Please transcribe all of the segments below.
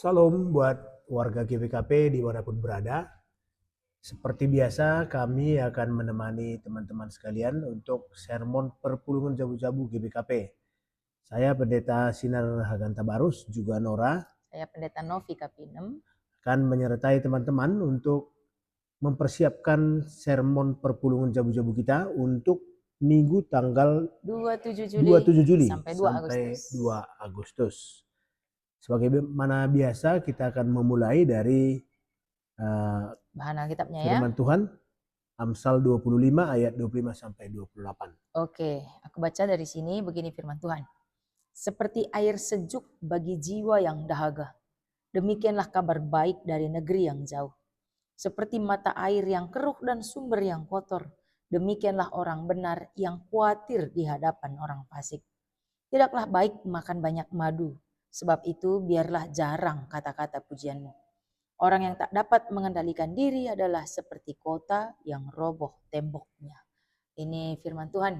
Salam buat warga GBKP dimanapun berada. Seperti biasa kami akan menemani teman-teman sekalian untuk sermon perpulungan Jabu-Jabu GBKP. Saya Pendeta Sinar Hagantabarus, juga Nora, Saya Pendeta Novi Kapinem. akan menyertai teman-teman untuk mempersiapkan sermon perpulungan Jabu-Jabu kita untuk Minggu tanggal 27 27 Juli sampai 2 sampai Agustus. 2 Agustus. Sebagaimana biasa kita akan memulai dari Bahan Alkitabnya ya. firman Tuhan Amsal 25 ayat 25 sampai 28. Oke, aku baca dari sini begini firman Tuhan. Seperti air sejuk bagi jiwa yang dahaga, demikianlah kabar baik dari negeri yang jauh. Seperti mata air yang keruh dan sumber yang kotor, demikianlah orang benar yang khawatir di hadapan orang fasik. Tidaklah baik makan banyak madu, sebab itu biarlah jarang kata-kata pujianmu. Orang yang tak dapat mengendalikan diri adalah seperti kota yang roboh temboknya. Ini firman Tuhan.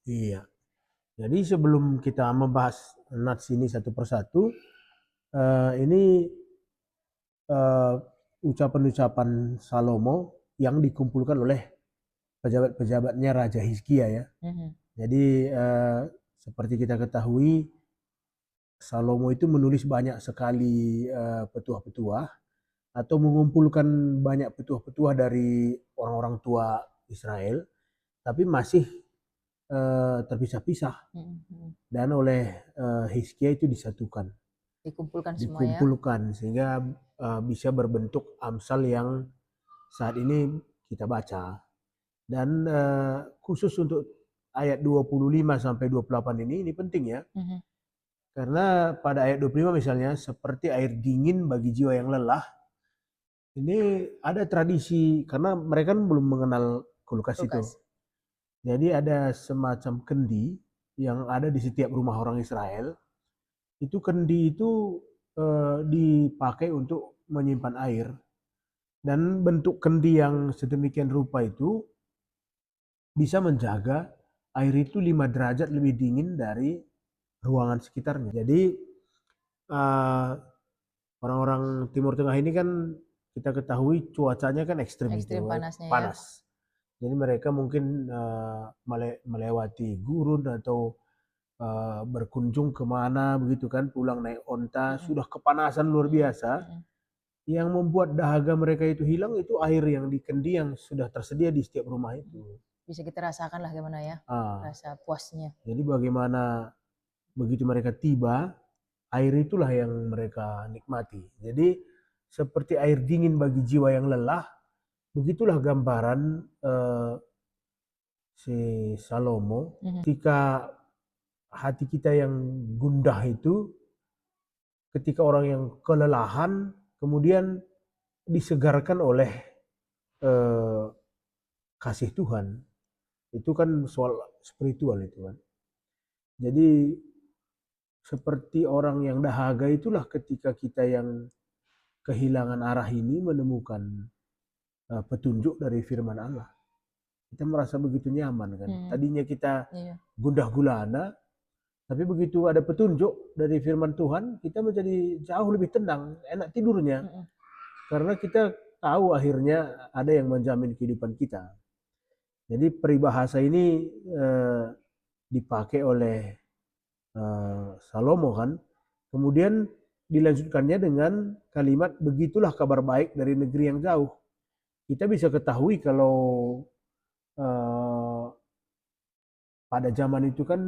Iya. Jadi sebelum kita membahas nats ini satu persatu, ini ucapan-ucapan Salomo yang dikumpulkan oleh pejabat-pejabatnya Raja Hizkia ya. Jadi seperti kita ketahui, Salomo itu menulis banyak sekali petuah-petuah atau mengumpulkan banyak petuah-petuah dari orang-orang tua Israel, tapi masih terpisah-pisah, dan oleh Hizkia itu disatukan, Dikumpulkan semua ya. dikumpulkan sehingga bisa berbentuk Amsal yang saat ini kita baca. Dan khusus untuk ayat 25 sampai 28 ini penting ya. Karena pada ayat 25 misalnya, seperti air dingin bagi jiwa yang lelah. Ini ada tradisi, karena mereka kan belum mengenal kulkas itu. Jadi ada semacam kendi yang ada di setiap rumah orang Israel. Itu kendi itu dipakai untuk menyimpan air. Dan bentuk kendi yang sedemikian rupa itu bisa menjaga air itu 5 derajat lebih dingin dari ruangan sekitarnya. Jadi orang-orang Timur Tengah ini kan kita ketahui cuacanya kan ekstrim itu, panasnya panas. Ya. Jadi mereka mungkin melewati gurun atau berkunjung kemana begitu kan, pulang naik onta, sudah kepanasan luar biasa. Yang membuat dahaga mereka itu hilang itu air yang di kendi yang sudah tersedia di setiap rumah itu. Bisa kita rasakan lah gimana ya, rasa puasnya. Jadi bagaimana begitu mereka tiba, air itulah yang mereka nikmati. Jadi seperti air dingin bagi jiwa yang lelah, begitulah gambaran si Salomo. Ketika hati kita yang gundah itu, ketika orang yang kelelahan, kemudian disegarkan oleh kasih Tuhan. Itu kan soal spiritual itu kan. Jadi seperti orang yang dahaga itulah ketika kita yang kehilangan arah ini menemukan petunjuk dari firman Allah. Kita merasa begitu nyaman kan. Tadinya kita gundah gulana, tapi begitu ada petunjuk dari firman Tuhan, kita menjadi jauh lebih tenang, enak tidurnya. Karena kita tahu akhirnya ada yang menjamin kehidupan kita. Jadi peribahasa ini dipakai oleh Salomo kan. Kemudian dilanjutkannya dengan kalimat, begitulah kabar baik dari negeri yang jauh. Kita bisa ketahui kalau pada zaman itu kan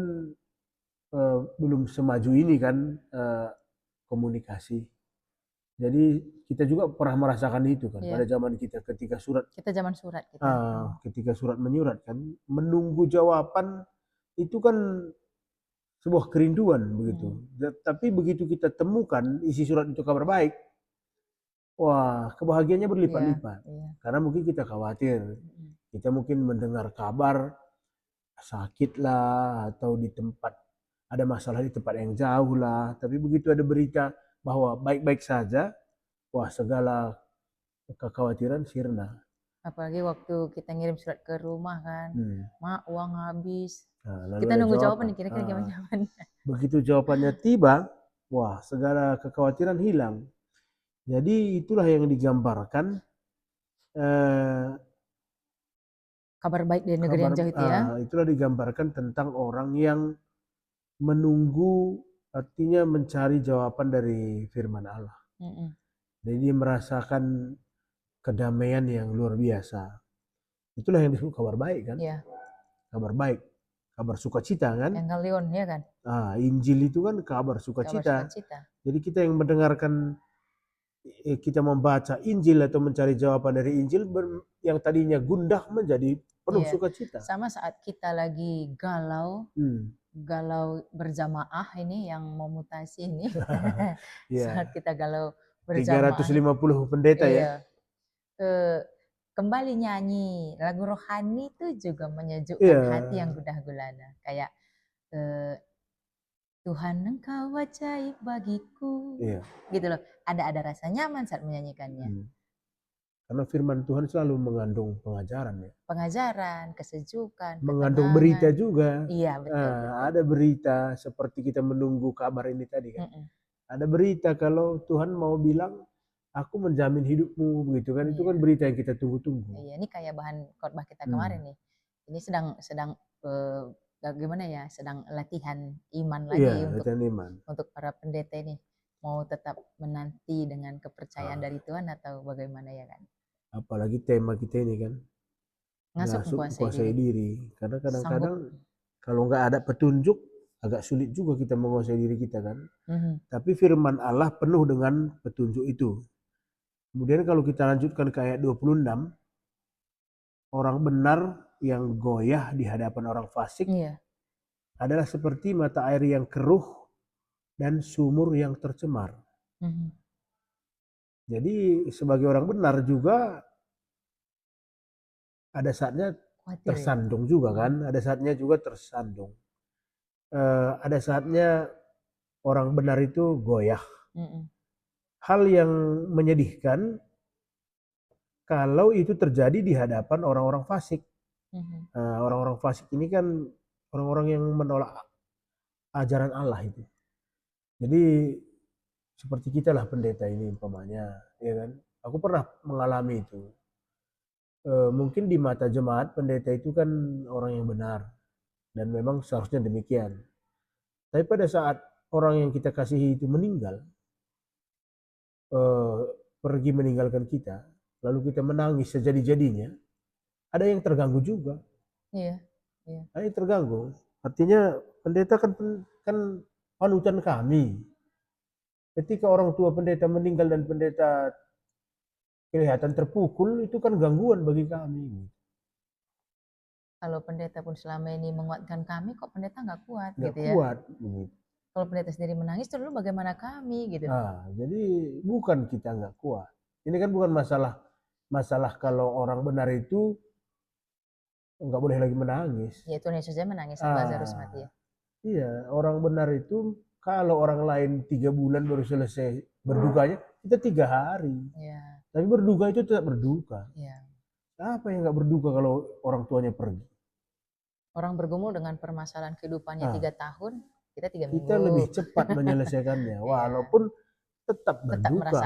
belum semaju ini kan komunikasi. Jadi kita juga pernah merasakan itu kan, pada zaman kita ketika surat. Kita zaman surat. Ketika surat menyurat kan, menunggu jawaban itu kan sebuah kerinduan begitu. Tapi begitu kita temukan isi surat itu kabar baik, wah kebahagiaannya berlipat-lipat. Karena mungkin kita khawatir, kita mungkin mendengar kabar sakit lah, atau di tempat ada masalah di tempat yang jauh lah. Tapi begitu ada berita bahwa baik-baik saja, wah segala kekhawatiran sirna. Apalagi waktu kita ngirim surat ke rumah kan, mak uang habis. Nah, kita nunggu jawaban nih, kira-kira gimana jawabannya. Begitu jawabannya tiba, wah segala kekhawatiran hilang. Jadi itulah yang digambarkan eh, Kabar baik dari negeri yang jauh itu ya. itulah digambarkan tentang orang yang menunggu, artinya mencari jawaban dari firman Allah. Mm-mm. Jadi dia merasakan kedamaian yang luar biasa. Itulah yang disebut kabar baik kan? Iya, Kabar baik, kabar sukacita kan? Evangelion ya kan. Injil itu kan kabar Kabar sukacita. sukacita. Jadi kita yang mendengarkan, kita membaca Injil atau mencari jawaban dari Injil yang tadinya gundah menjadi penuh Iya. sukacita. Sama saat kita lagi galau berjamaah ini yang mau mutasi ini. Saat Ya, kita galau berjamaah. 350 pendeta ya. Iya. Kembali nyanyi lagu rohani itu juga menyejukkan Iya. hati yang gundah gulana. Kayak Tuhan Engkau ajaib bagiku. Iya. Gitu loh. Ada rasa nyaman saat menyanyikannya. Karena firman Tuhan selalu mengandung pengajaran ya. Pengajaran, kesejukan, Mengandung ketenangan. berita juga. Iya, betul. Ada berita seperti kita menunggu kabar ini tadi kan. Ada berita kalau Tuhan mau bilang, aku menjamin hidupmu begitu kan. Itu kan berita yang kita tunggu-tunggu. Iya, ini kayak bahan khotbah kita kemarin nih. Ini sedang gimana ya? Sedang latihan iman lagi untuk para pendeta ini. Mau tetap menanti dengan kepercayaan dari Tuhan atau bagaimana ya kan? Apalagi tema kita ini kan. Ngasuh menguasai diri. Karena kadang-kadang kalau nggak ada petunjuk, agak sulit juga kita menguasai diri kita kan. Tapi firman Allah penuh dengan petunjuk itu. Kemudian kalau kita lanjutkan ke ayat 26, orang benar yang goyah di hadapan orang fasik adalah seperti mata air yang keruh dan sumur yang tercemar. Jadi sebagai orang benar juga ada saatnya tersandung juga kan, ada saatnya juga tersandung. Ada saatnya orang benar itu goyah. Hal yang menyedihkan kalau itu terjadi di hadapan orang-orang fasik. Orang-orang fasik ini kan orang-orang yang menolak ajaran Allah itu. Jadi seperti kita lah pendeta ini umpamanya, ya kan? Aku pernah mengalami itu. Mungkin di mata jemaat pendeta itu kan orang yang benar dan memang seharusnya demikian. Tapi pada saat orang yang kita kasihi itu meninggal, pergi meninggalkan kita, lalu kita menangis sejadi-jadinya, ada yang terganggu juga. Iya. Ada yang terganggu. Artinya pendeta kan panutan kami. Ketika orang tua pendeta meninggal dan pendeta kelihatan terpukul, itu kan gangguan bagi kami. Kalau pendeta pun selama ini menguatkan kami, kok pendeta nggak kuat gitu ya? Kuat. Kalau pendeta sendiri menangis, terus bagaimana kami gitu? Jadi bukan kita nggak kuat. Ini kan bukan masalah kalau orang benar itu nggak boleh lagi menangis. Ya Tuhan Yesus saja menangis saat Lazarus mati ya. Iya, orang benar itu kalau orang lain 3 bulan baru selesai berdukanya, kita 3 hari. Ya. Tapi berduka itu tetap berduka. Ya. Apa yang nggak berduka kalau orang tuanya pergi? Orang bergumul dengan permasalahan kehidupannya 3 tahun, kita 3 minggu. Kita lebih cepat menyelesaikannya, walaupun tetap berduka.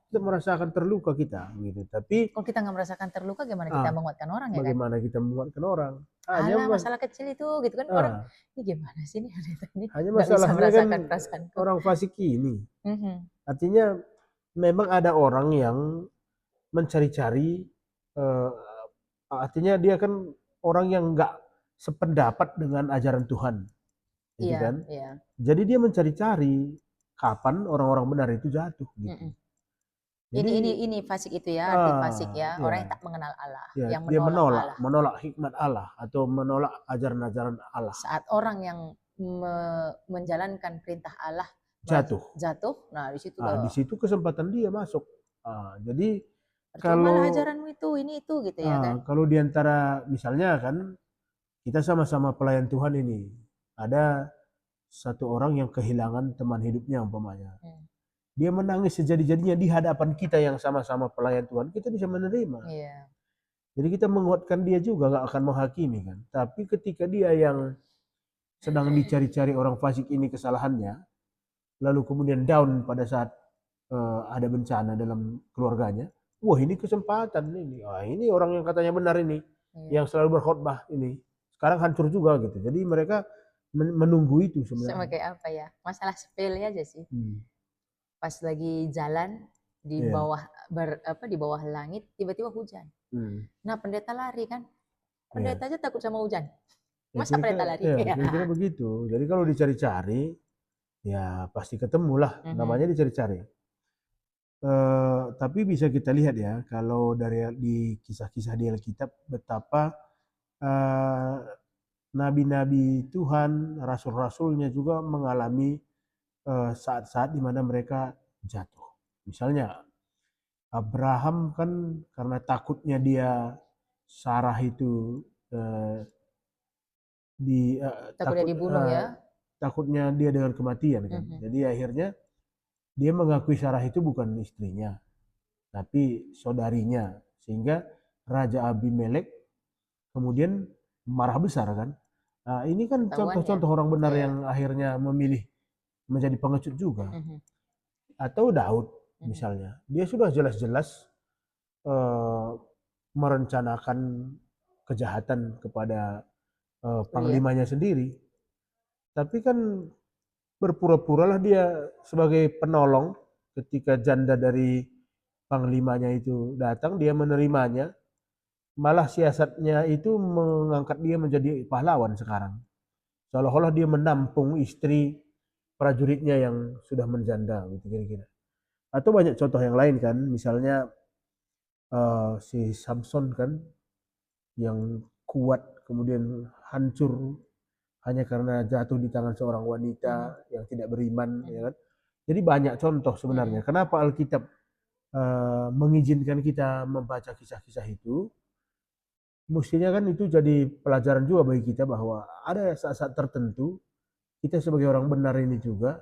Tetap merasakan terluka kita gitu. Tapi kalau kita nggak merasakan terluka, gimana kita menguatkan orang ya kan? Bagaimana kita menguatkan orang? Hanya masalah kecil itu gitu kan orang. Ini gimana sih ini? Hanya masalahnya kan orang fasik ini. Artinya memang ada orang yang mencari-cari, artinya dia kan orang yang nggak sependapat dengan ajaran Tuhan, gitu kan? Iya. Jadi dia mencari-cari kapan orang-orang benar itu jatuh, gitu. Jadi, ini fasik itu ya, arti fasik ya, orang yang tak mengenal Allah, yang menolak hikmat Allah atau menolak ajaran-ajaran Allah. Saat orang yang menjalankan perintah Allah jatuh, nah di situ kesempatan dia masuk. Jadi kalau malah ajaranmu itu ini itu gitu ya kan. Kalau diantara misalnya kan kita sama-sama pelayan Tuhan ini, ada satu orang yang kehilangan teman hidupnya umpamanya. Dia menangis sejadi-jadinya di hadapan kita yang sama-sama pelayan Tuhan, kita bisa menerima. Iya. Jadi kita menguatkan dia juga, gak akan menghakimi kan. Tapi ketika dia yang sedang dicari-cari orang fasik ini kesalahannya, lalu kemudian down pada saat ada bencana dalam keluarganya, wah ini kesempatan ini, ini orang yang katanya benar ini, yang selalu berkhotbah ini, sekarang hancur juga gitu. Jadi mereka menunggu itu sebenarnya. Sebagai apa ya? Masalah sepele aja sih. Pas lagi jalan di Iya. bawah di bawah langit tiba-tiba hujan. Nah, pendeta lari kan. Pendeta aja takut sama hujan. Ya, Masa pendeta lari? ya, kira-kira begitu. Jadi kalau dicari-cari, ya pasti ketemu lah. Namanya dicari-cari. Tapi bisa kita lihat ya, kalau di kisah-kisah di Alkitab betapa nabi-nabi Tuhan, rasul-rasulnya juga mengalami saat-saat di mana mereka jatuh. Misalnya Abraham kan karena takutnya dia Sarah itu Takutnya dibunuh ya. takutnya dia dengan kematian kan. Jadi akhirnya dia mengakui Sarah itu bukan istrinya, tapi saudarinya, sehingga Raja Abimelek kemudian marah besar kan. Nah, ini kan contoh-contoh orang benar yang akhirnya memilih menjadi pengecut juga. Atau Daud misalnya, dia sudah jelas-jelas merencanakan kejahatan kepada panglimanya sendiri, tapi kan berpura-puralah dia sebagai penolong ketika janda dari panglimanya itu datang, dia menerimanya, malah siasatnya itu mengangkat dia menjadi pahlawan sekarang. Seolah-olah dia menampung istri prajuritnya yang sudah menjanda gitu kira-kira. Atau banyak contoh yang lain kan, misalnya si Samson kan yang kuat kemudian hancur hanya karena jatuh di tangan seorang wanita yang tidak beriman, ya kan? Jadi banyak contoh sebenarnya. Kenapa Alkitab mengizinkan kita membaca kisah-kisah itu? Mestinya kan itu jadi pelajaran juga bagi kita bahwa ada saat-saat tertentu kita sebagai orang benar ini juga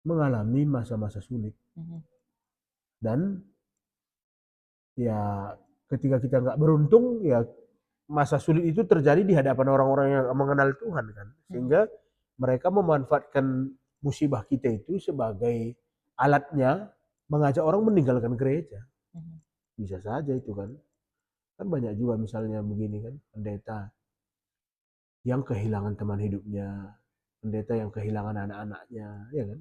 mengalami masa-masa sulit. Dan ya ketika kita nggak beruntung, ya masa sulit itu terjadi di hadapan orang-orang yang mengenal Tuhan kan, sehingga mereka memanfaatkan musibah kita itu sebagai alatnya mengajak orang meninggalkan gereja. Bisa saja itu kan banyak juga misalnya begini kan, pendeta yang kehilangan teman hidupnya, pendeta yang kehilangan anak-anaknya, ya kan,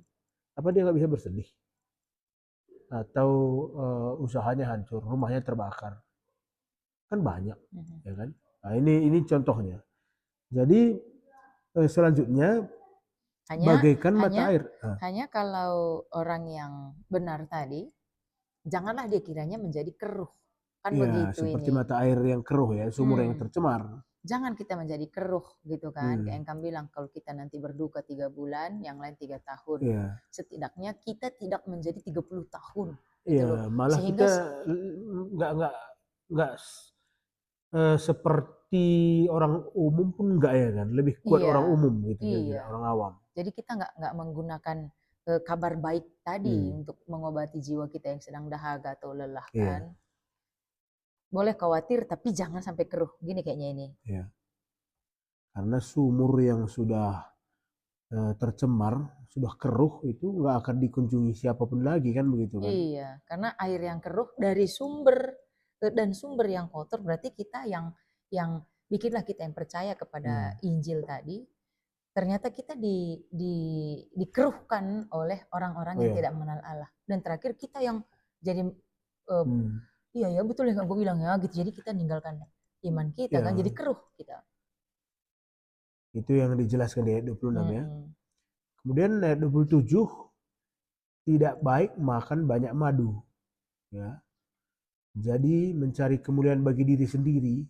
apa dia nggak bisa bersedih? Atau usahanya hancur, rumahnya terbakar, kan banyak, ya kan? Nah, ini contohnya. Jadi selanjutnya bagaikan mata air. Hanya kalau orang yang benar tadi, janganlah dia kiranya menjadi keruh. Kan ya, begitu seperti ini. mata air yang keruh ya, sumur yang tercemar. Jangan kita menjadi keruh gitu kan. Kayak Engkam bilang, kalau kita nanti berduka 3 bulan, yang lain 3 tahun. Setidaknya kita tidak menjadi 30 tahun. Gitu loh. Malah Sehingga kita nggak seperti orang umum pun enggak ya kan, lebih kuat orang umum gitu ya, orang awam. Jadi kita nggak menggunakan kabar baik tadi untuk mengobati jiwa kita yang sedang dahaga atau lelah kan. Boleh khawatir tapi jangan sampai keruh. Gini kayaknya ini. Karena sumur yang sudah tercemar, sudah keruh itu nggak akan dikunjungi siapapun lagi kan begitu kan. Iya, karena air yang keruh dari sumber dan sumber yang kotor, berarti kita yang bikinlah kita yang percaya kepada Injil tadi, ternyata kita dikeruhkan oleh orang-orang yang tidak mengenal Allah. Dan terakhir kita yang jadi iya ya betul yang gue bilang ya gitu. Jadi kita ninggalkan iman kita kan, jadi keruh kita. Itu yang dijelaskan di ayat 26 ya. Kemudian ayat 27, tidak baik makan banyak madu. Ya. Jadi mencari kemuliaan bagi diri sendiri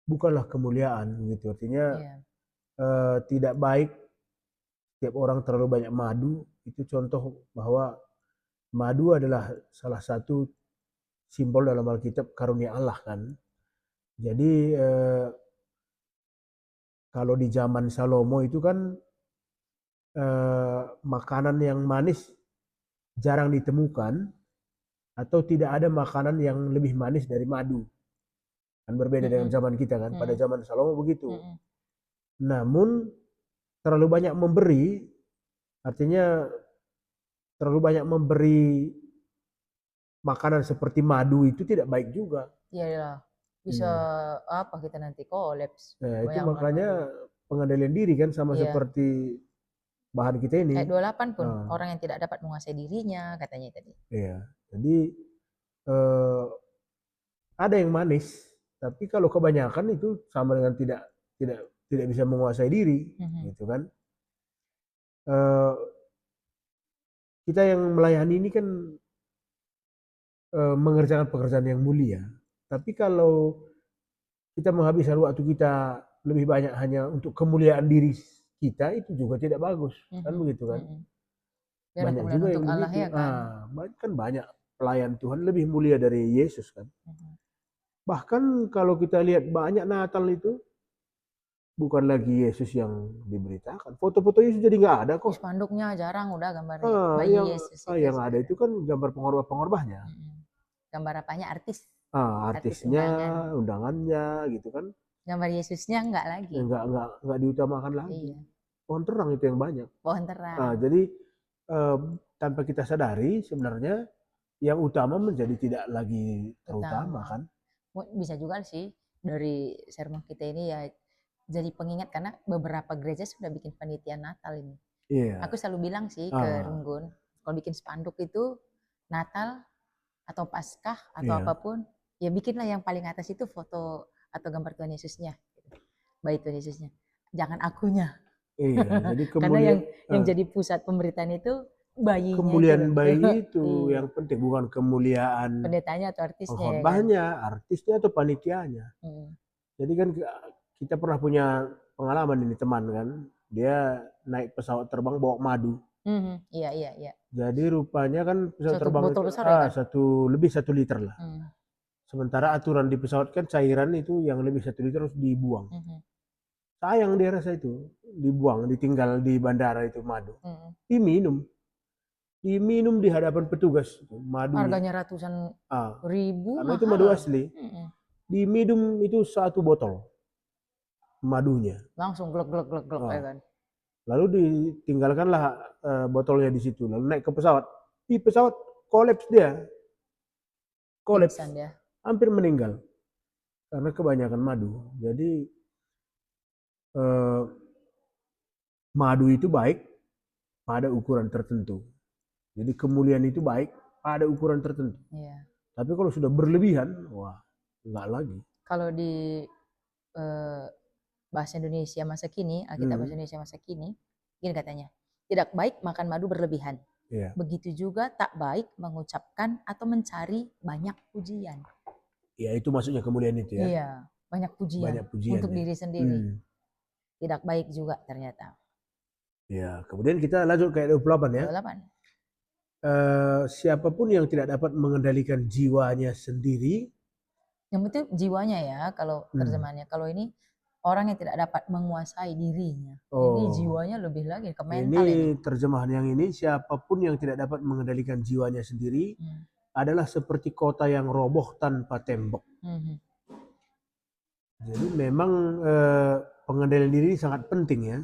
bukanlah kemuliaan gitu. Artinya tidak baik setiap orang terlalu banyak madu. Itu contoh bahwa madu adalah salah satu simbol dalam Alkitab karunia Allah kan. Jadi kalau di zaman Salomo itu kan makanan yang manis jarang ditemukan, atau tidak ada makanan yang lebih manis dari madu. Kan berbeda dengan zaman kita kan. Pada zaman Salomo begitu. Namun terlalu banyak memberi, artinya terlalu banyak memberi makanan seperti madu itu tidak baik juga. Iyalah, bisa Iya. apa kita nanti kolaps. Nah, itu Banyak makan makanya madu. pengendalian diri kan sama Iya. seperti bahan kita ini. Ayat 28 pun Nah, orang yang tidak dapat menguasai dirinya katanya tadi. iya. Jadi eh, ada yang manis, tapi kalau kebanyakan itu sama dengan tidak tidak bisa menguasai diri, gitu kan. Eh, kita yang melayani ini kan mengerjakan pekerjaan yang mulia. Tapi kalau kita menghabiskan waktu kita lebih banyak hanya untuk kemuliaan diri kita, itu juga tidak bagus, kan begitu kan. Biarlah Banyak kemuliaan juga untuk yang Allah begitu. ya kan. Kan banyak pelayan Tuhan lebih mulia dari Yesus kan. Bahkan kalau kita lihat banyak Natal itu bukan lagi Yesus yang diberitakan. Foto-foto Yesus jadi nggak ada kok. Spanduknya jarang udah gambar bayi Yesus itu yang sudah ada ada. itu kan gambar pengorban-pengorbannya. Gambar apanya artis. Artis Artisnya, undangan. undangannya gitu kan. Gambar Yesusnya enggak lagi. Enggak diutamakan lagi. Iya. Pohon terang itu yang banyak. Pohon terang. Jadi tanpa kita sadari sebenarnya yang utama menjadi tidak lagi terutama kan. Bisa juga sih dari sermon kita ini ya jadi pengingat karena beberapa gereja sudah bikin penelitian Natal ini. Iya. Aku selalu bilang sih ke Runggun, kalau bikin spanduk itu Natal atau Paskah atau apapun, ya bikinlah yang paling atas itu foto atau gambar Tuhan Yesusnya, bayi Tuhan Yesusnya. Jangan akunya. Iya, jadi karena yang jadi pusat pemberitaan itu bayinya. Kemuliaan bayi itu yang penting, bukan kemuliaan pendetanya atau artisnya. Khotbahnya, artisnya atau panitianya. Jadi kan kita pernah punya pengalaman ini teman kan, dia naik pesawat terbang bawa madu. Iya. Jadi rupanya kan pesawat terbang itu besar, ya kan? lebih 1 liter lah. Sementara aturan di pesawat kan cairan itu yang lebih 1 liter harus dibuang. Sayang dia rasa itu dibuang, ditinggal di bandara itu madu. Diminum di hadapan petugas madu. Harganya ratusan ribu. Karena itu madu asli. Diminum itu 1 botol madunya. Langsung glek ya kan. Lalu ditinggalkanlah botolnya di situ. Lalu naik ke pesawat. Di pesawat kolaps dia. Kolaps. Hampir meninggal. Karena kebanyakan madu. Jadi madu itu baik pada ukuran tertentu. Jadi kemuliaan itu baik pada ukuran tertentu. Iya. Tapi kalau sudah berlebihan, wah enggak lagi. Kalau di bahasa Indonesia masa kini, Alkitab bahasa Indonesia masa kini, gini katanya, tidak baik makan madu berlebihan. Iya. Begitu juga tak baik mengucapkan atau mencari banyak pujian. Ya itu maksudnya kemuliaan itu ya. Iya, banyak pujian untuk diri sendiri. Tidak baik juga ternyata. Ya, kemudian kita lanjut ke ayat 28 ya. 28. Siapapun yang tidak dapat mengendalikan jiwanya sendiri. Yang penting jiwanya ya, kalau terjemahannya. Kalau ini orang yang tidak dapat menguasai dirinya. Ini jiwanya lebih lagi ke mental ini. Terjemahan yang ini, siapapun yang tidak dapat mengendalikan jiwanya sendiri adalah seperti kota yang roboh tanpa tembok. Jadi memang pengendalian diri sangat penting ya.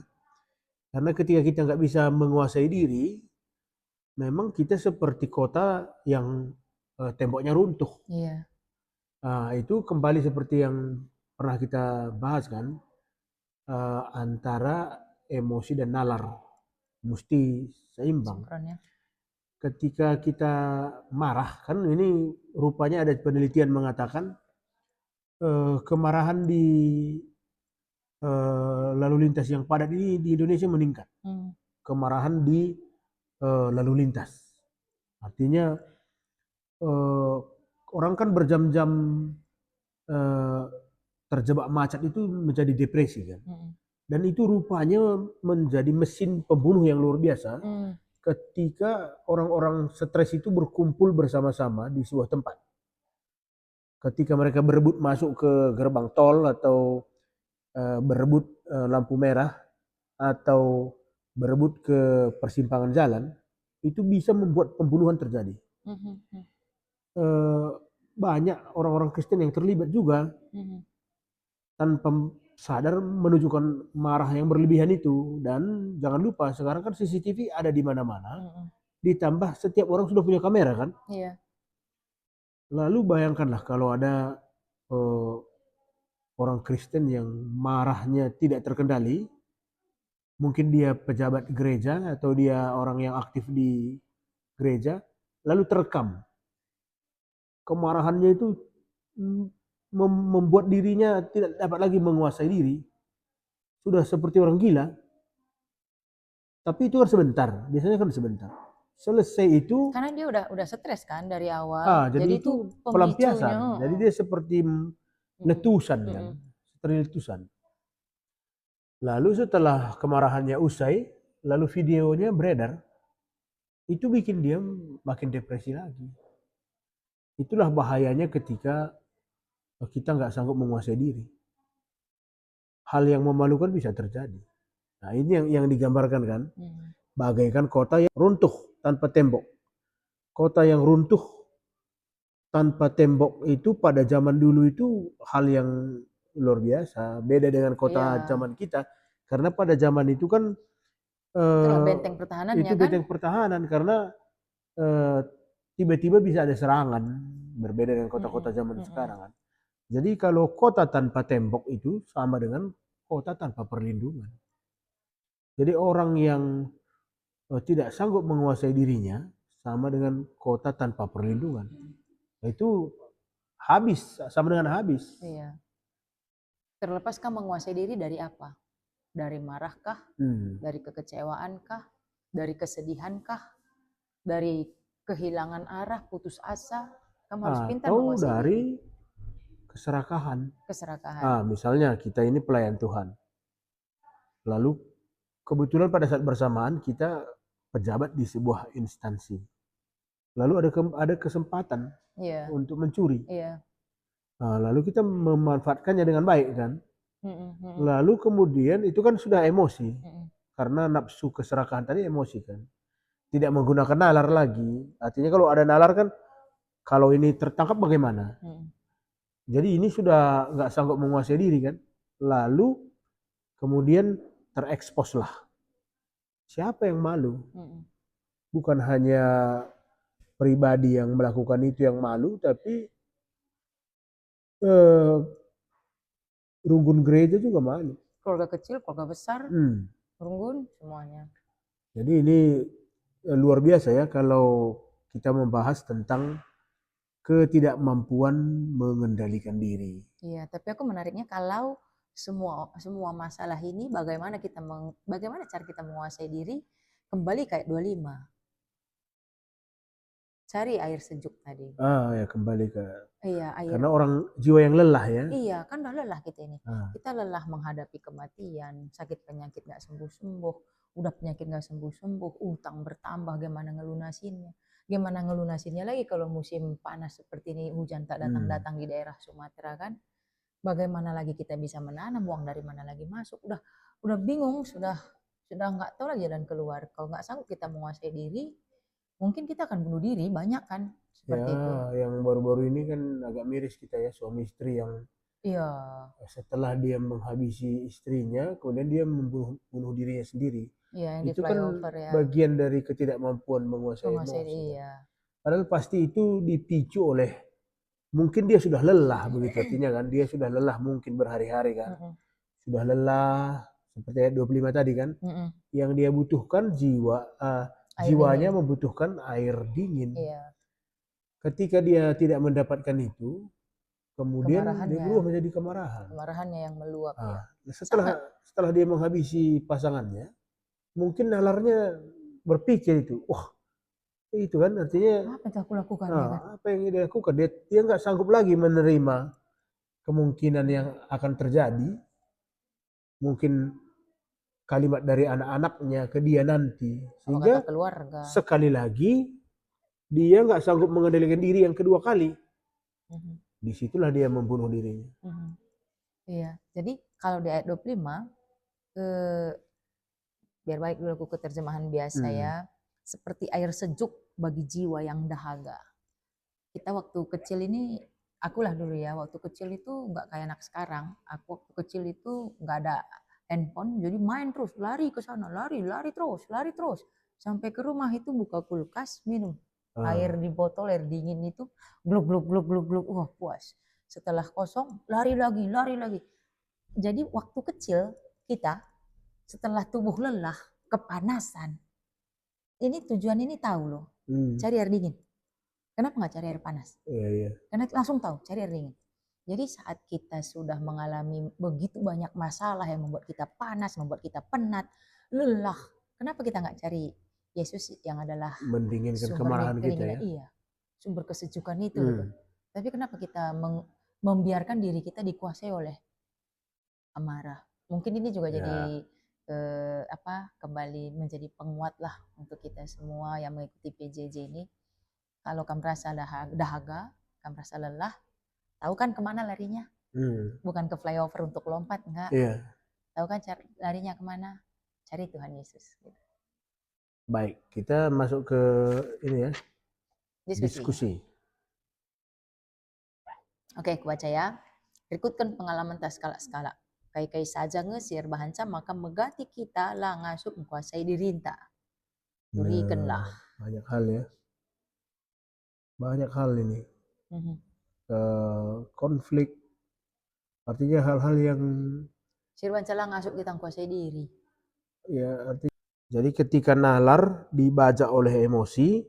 Karena ketika kita nggak bisa menguasai diri, memang kita seperti kota yang temboknya runtuh. Iya. Itu kembali seperti yang pernah kita bahas kan, antara emosi dan nalar mesti seimbang. Ketika kita marah kan, ini rupanya ada penelitian mengatakan kemarahan di lalu lintas yang padat ini di Indonesia meningkat. Kemarahan di lalu lintas. Artinya orang kan berjam-jam terjebak macet itu menjadi depresi kan. Dan itu rupanya menjadi mesin pembunuh yang luar biasa ketika orang-orang stres itu berkumpul bersama-sama di sebuah tempat. Ketika mereka berebut masuk ke gerbang tol atau berebut lampu merah atau berebut ke persimpangan jalan, itu bisa membuat pembunuhan terjadi. Banyak orang-orang Kristen yang terlibat juga tanpa sadar menunjukkan marah yang berlebihan itu. Dan jangan lupa sekarang kan CCTV ada di mana-mana. ditambah setiap orang sudah punya kamera kan. Iya. Lalu bayangkanlah kalau ada eh, orang Kristen yang marahnya tidak terkendali, mungkin dia pejabat gereja atau dia orang yang aktif di gereja, lalu terekam. Kemarahannya itu mm, membuat dirinya tidak dapat lagi menguasai diri, sudah seperti orang gila. Tapi itu kan sebentar, biasanya kan sebentar. Selesai itu, Karena dia udah stres kan dari awal. jadi Jadi itu itu pemicunya. pelampiasan. Jadi dia seperti letusan kan, seperti letusan. Lalu setelah kemarahannya usai, lalu videonya beredar, itu bikin dia makin depresi lagi. Itulah bahayanya ketika kita nggak sanggup menguasai diri. Hal yang memalukan bisa terjadi. Nah ini yang digambarkan kan, bagaikan kota yang runtuh tanpa tembok. Kota yang runtuh tanpa tembok itu pada zaman dulu itu hal yang luar biasa. Beda dengan kota Iya. zaman kita. Karena pada zaman itu kan Itulah benteng pertahanannya itu kan. benteng pertahanan karena tiba-tiba bisa ada serangan, berbeda dengan kota-kota zaman sekarang kan. Jadi kalau kota tanpa tembok itu sama dengan kota tanpa perlindungan. Jadi orang yang tidak sanggup menguasai dirinya sama dengan kota tanpa perlindungan. Itu habis, sama dengan habis. Iya. Terlepaskah menguasai diri dari apa? Dari marahkah? Dari kekecewaankah? Dari kesedihankah? Dari kehilangan arah, putus asa? Kamu harus pintar Atau menguasai dari diri. keserakahan. Keserakahan. Misalnya kita ini pelayan Tuhan. Lalu kebetulan pada saat bersamaan kita pejabat di sebuah instansi. Lalu ada kesempatan untuk mencuri. Lalu kita memanfaatkannya dengan baik kan. Lalu kemudian itu kan sudah emosi. Karena nafsu keserakahan tadi emosi kan. Tidak menggunakan nalar lagi. Artinya kalau ada nalar kan, kalau ini tertangkap bagaimana? Jadi ini sudah nggak sanggup menguasai diri kan. Lalu kemudian terekspos lah. Siapa yang malu? Bukan hanya pribadi yang melakukan itu yang malu, tapi runggun gereja juga malu. Keluarga kecil, keluarga besar, runggun semuanya. Jadi ini luar biasa ya kalau kita membahas tentang ketidakmampuan mengendalikan diri. Iya, tapi aku menariknya kalau semua masalah ini bagaimana cara kita menguasai diri, kembali kayak 25. Cari air sejuk tadi. Ya kembali ke air. Karena orang jiwa yang lelah ya. Iya, kan udah lelah kita ini. Kita lelah menghadapi kematian, sakit penyakit gak sembuh-sembuh, udah penyakit gak sembuh-sembuh, utang bertambah, gimana ngelunasinnya. Gimana ngelunasinnya lagi kalau musim panas seperti ini, hujan tak datang-datang di daerah Sumatera kan. Bagaimana lagi kita bisa menanam, uang dari mana lagi masuk. Udah bingung, sudah nggak tahu lagi jalan keluar. Kalau nggak sanggup kita menguasai diri, mungkin kita akan bunuh diri, banyak kan seperti itu. Yang baru-baru ini kan agak miris kita ya, suami istri yang setelah dia menghabisi istrinya, kemudian dia membunuh dirinya sendiri. Itu kan bagian dari ketidakmampuan menguasai emosi. Padahal pasti itu dipicu oleh mungkin dia sudah lelah begitu, artinya kan dia sudah lelah mungkin berhari-hari kan. Sudah lelah seperti ayat 25 tadi kan. Yang dia butuhkan jiwanya membutuhkan air dingin. Ketika dia tidak mendapatkan itu, kemudian dia berubah menjadi kemarahan. Kemarahannya yang meluap. Setelah dia menghabisi pasangannya, mungkin nalarnya berpikir itu, itu kan artinya apa yang aku lakukan? Apa yang dia lakukan? Dia nggak sanggup lagi menerima kemungkinan yang akan terjadi. Mungkin kalimat dari anak-anaknya ke dia nanti, sehingga sekali lagi dia nggak sanggup mengendalikan diri yang kedua kali. Disitulah dia membunuh dirinya. Iya, jadi kalau di ayat 25, biar baik dulu aku ke terjemahan biasa ya, seperti air sejuk bagi jiwa yang dahaga. Kita waktu kecil ini, akulah dulu ya, waktu kecil itu nggak kayak anak sekarang. Aku waktu kecil itu nggak ada handphone, jadi main terus, lari ke sana, lari terus. Sampai ke rumah itu buka kulkas, minum. Ah, Air di botol, air dingin itu, gluk, gluk, gluk, gluk, gluk. Wah, puas. Setelah kosong, lari lagi, lari lagi. Jadi waktu kecil kita, setelah tubuh lelah, kepanasan, ini tujuan ini tahu loh, cari air dingin. Kenapa nggak cari air panas? iya, iya. Karena langsung tahu, cari air dingin. Jadi saat kita sudah mengalami begitu banyak masalah yang membuat kita panas, membuat kita penat, lelah, kenapa kita nggak cari Yesus yang adalah Mendinginkan sumber kemarahan kita kedinginan? ya. Iya, sumber kesejukan itu gitu. Tapi kenapa kita membiarkan diri kita dikuasai oleh amarah? Mungkin ini juga jadi Ya. kembali menjadi penguat lah untuk kita semua yang mengikuti PJJ ini. Kalau kamu merasa dahaga, kamu merasa lelah, tahu kan kemana larinya? Bukan ke flyover untuk lompat, enggak. Iya. Tahu kan larinya kemana? Cari Tuhan Yesus. Gitu. Baik, kita masuk ke ini ya, diskusi. Oke, aku baca ya. Berikutkan pengalaman tas skala-skala. Kai-kai saja ngesir bahanca maka megati kita lah ngasup menguasai dirinta. Durikanlah. Banyak hal ya. Banyak hal ini. Konflik. Artinya hal-hal yang Sirwan celah ngasup kita menguasai diri. ya artinya. Jadi ketika nalar dibaca oleh emosi,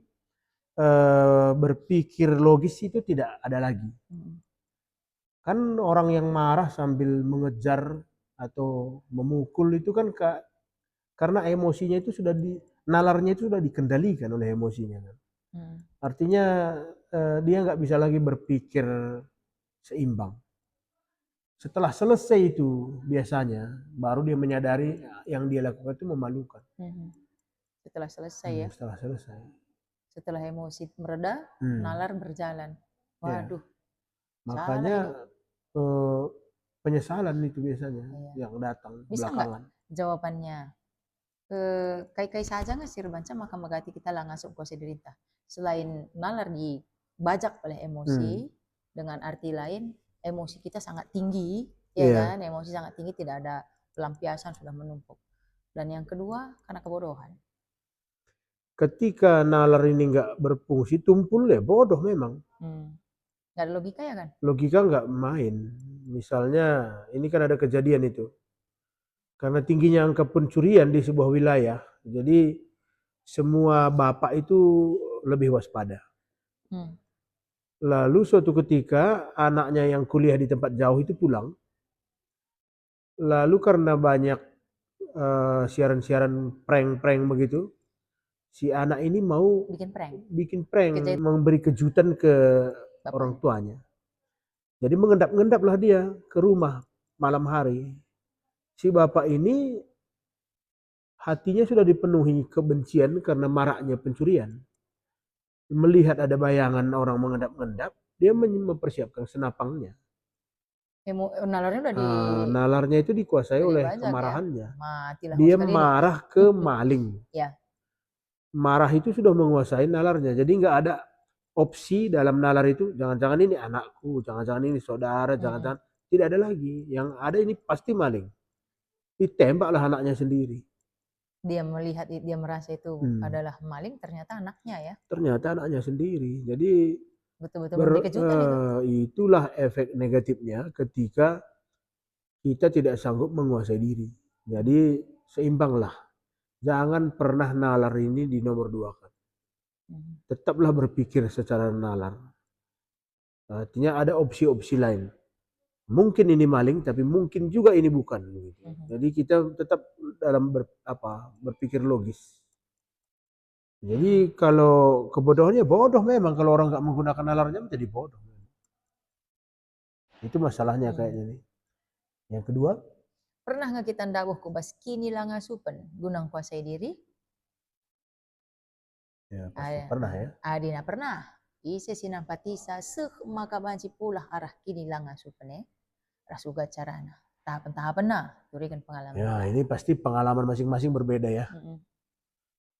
berpikir logis itu tidak ada lagi. Kan orang yang marah sambil mengejar atau memukul itu kan karena emosinya itu nalarnya itu sudah dikendalikan oleh emosinya kan. Artinya dia nggak bisa lagi berpikir seimbang. Setelah selesai itu biasanya baru dia menyadari yang dia lakukan itu memalukan. Setelah selesai ya. Setelah selesai. Setelah emosi mereda, nalar berjalan. Waduh. Ya. Makanya penyesalan itu biasanya yang datang bisa belakangan. Nggak jawabannya? Kai-kai saja nggak sih Banca maka megati kita lah ngasup kuasa derita. Selain nalar dibajak oleh emosi, dengan arti lain emosi kita sangat tinggi, ya kan? Emosi sangat tinggi, tidak ada pelampiasan, sudah menumpuk. Dan yang kedua karena kebodohan. Ketika nalar ini nggak berfungsi, tumpul ya bodoh memang. Nggak ada logika ya kan? Logika nggak main. Misalnya ini kan ada kejadian itu. Karena tingginya angka pencurian di sebuah wilayah, jadi semua bapak itu lebih waspada. Lalu suatu ketika anaknya yang kuliah di tempat jauh itu pulang. Lalu karena banyak siaran-siaran prank-prank begitu, si anak ini mau bikin prank, memberi kejutan ke orang tuanya. Jadi mengendap-endaplah dia ke rumah malam hari. Si bapak ini hatinya sudah dipenuhi kebencian karena maraknya pencurian. Melihat ada bayangan orang mengendap-endap, dia mempersiapkan senapangnya. Nalarnya itu dikuasai oleh kemarahannya. Ya? Dia marah ke maling. Ya. Marah itu sudah menguasai nalarnya. Jadi nggak ada opsi dalam nalar itu, jangan-jangan ini anakku, jangan-jangan ini saudara, jangan-jangan tidak ada lagi. Yang ada ini pasti maling. Ditembaklah anaknya sendiri. Dia melihat, dia merasa itu adalah maling, ternyata anaknya ya. Ternyata anaknya sendiri. Jadi betul-betul memberi kejutan itu. Itulah efek negatifnya ketika kita tidak sanggup menguasai diri. Jadi seimbanglah. Jangan pernah nalar ini dinomorduakan. Tetaplah berpikir secara nalar. Artinya ada opsi-opsi lain. Mungkin ini maling, tapi mungkin juga ini bukan. Jadi kita tetap dalam berpikir logis. Jadi kalau kebodohannya bodoh memang, kalau orang nggak menggunakan nalarnya menjadi bodoh. Itu masalahnya kayaknya nih. Yang kedua, pernah nggak kita ndawuh kubas kini lah ngasupen gunang kuasai diri? Ya pasti pernah ya. Adina pernah. Ise sinampatisa maka banci pula arah kini lah ngasupen rasuga carana. Tahapan-tahapan nah, turikan pengalaman. Ya ini pasti pengalaman masing-masing berbeda ya.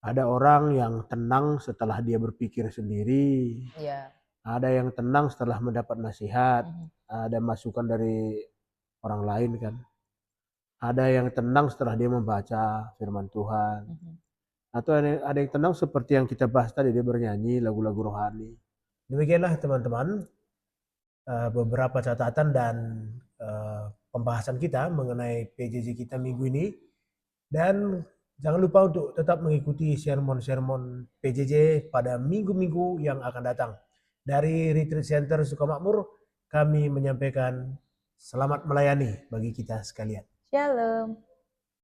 Ada orang yang tenang setelah dia berpikir sendiri. Ya. Ada yang tenang setelah mendapat nasihat. Ada masukan dari orang lain kan. Ada yang tenang setelah dia membaca firman Tuhan. atau ada yang tenang seperti yang kita bahas tadi, dia bernyanyi lagu-lagu rohani. Demikianlah teman-teman, beberapa catatan dan pembahasan kita mengenai PJJ kita minggu ini. Dan jangan lupa untuk tetap mengikuti sermon-sermon PJJ pada minggu-minggu yang akan datang. Dari Retreat Center Sukamakmur, kami menyampaikan selamat melayani bagi kita sekalian. Shalom.